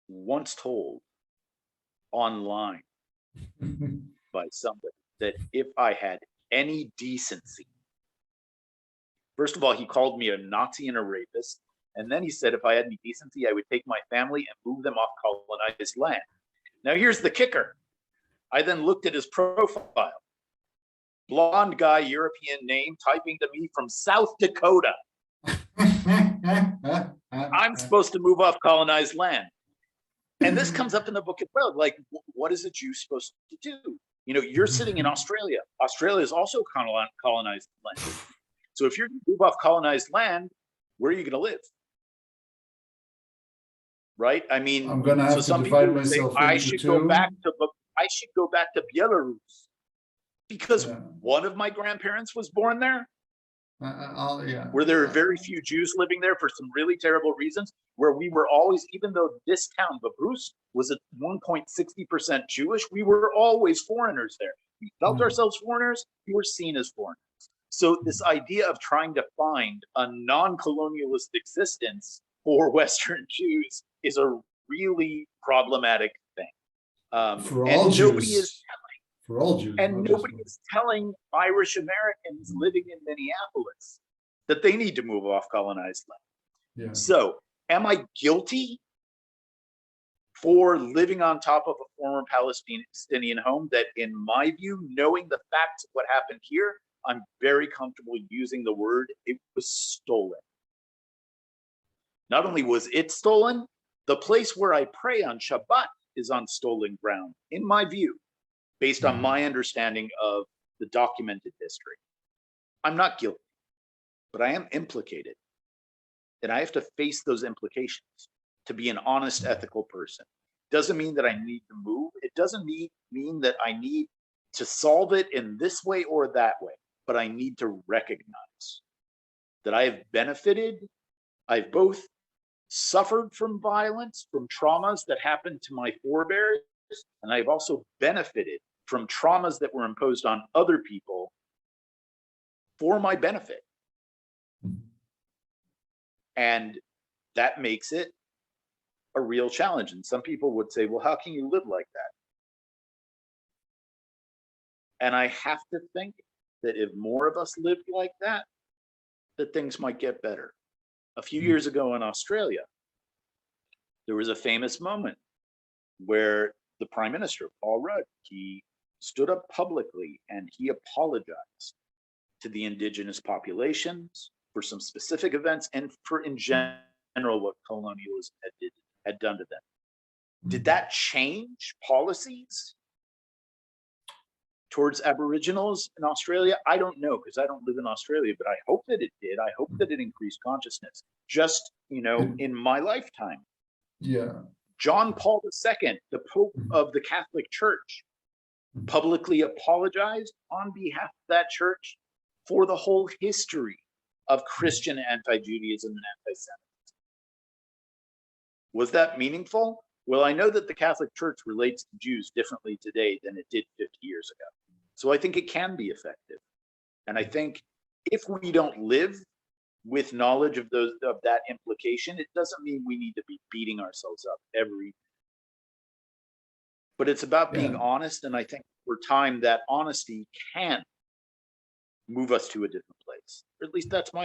once told online by somebody that if I had any decency, first of all, he called me a Nazi and a rapist. And then he said, if I had any decency, I would take my family and move them off colonized land. Now, here's the kicker. I then looked at his profile. Blonde guy, European name, typing to me from South Dakota. I'm supposed to move off colonized land. And this comes up in the book as well. Like, what is a Jew supposed to do? You know, you're sitting in Australia. Australia is also colonized land. So if you're going to move off colonized land, where are you going to live? Right? I mean, I'm going to have to divide myself into I should go back to Belarus because one of my grandparents was born there. Where there are very few Jews living there for some really terrible reasons, where we were always, even though this town, Belarus, was at 1.60% Jewish, we were always foreigners there. We felt ourselves foreigners, we were seen as foreigners. So this idea of trying to find a non-colonialist existence for Western Jews is a really problematic thing. For all Jews. For all Jews. And nobody is telling Irish Americans living in Minneapolis that they need to move off colonized land. Yeah. So am I guilty for living on top of a former Palestinian home that, in my view, knowing the facts of what happened here, I'm very comfortable using the word, it was stolen. Not only was it stolen, the place where I pray on Shabbat is on stolen ground, in my view, based on my understanding of the documented history. I'm not guilty, but I am implicated. And I have to face those implications to be an honest, ethical person. Doesn't mean that I need to move. It doesn't mean that I need to solve it in this way or that way, but I need to recognize that I have benefited. I've both suffered from violence, from traumas that happened to my forebears, and I've also benefited from traumas that were imposed on other people for my benefit. And that makes it a real challenge. And some people would say, well, how can you live like that? And I have to think that if more of us lived like that things might get better. A few years ago in Australia, there was a famous moment where the Prime Minister, Paul Rudd, he stood up publicly and he apologized to the indigenous populations for some specific events and for, in general, what colonialism had done to them. Did that change policies towards Aboriginals in Australia? I don't know, because I don't live in Australia, but I hope that it did. I hope that it increased consciousness, just, you know, in my lifetime. Yeah. John Paul II, the Pope of the Catholic Church, publicly apologized on behalf of that church for the whole history of Christian anti-Judaism and anti-Semitism. Was that meaningful? Well, I know that the Catholic Church relates to Jews differently today than it did 50 years ago. So I think it can be effective. And I think if we don't live with knowledge of that implication, it doesn't mean we need to be beating ourselves up every. But it's about being honest, and I think over time that honesty can move us to a different place. Or at least that's my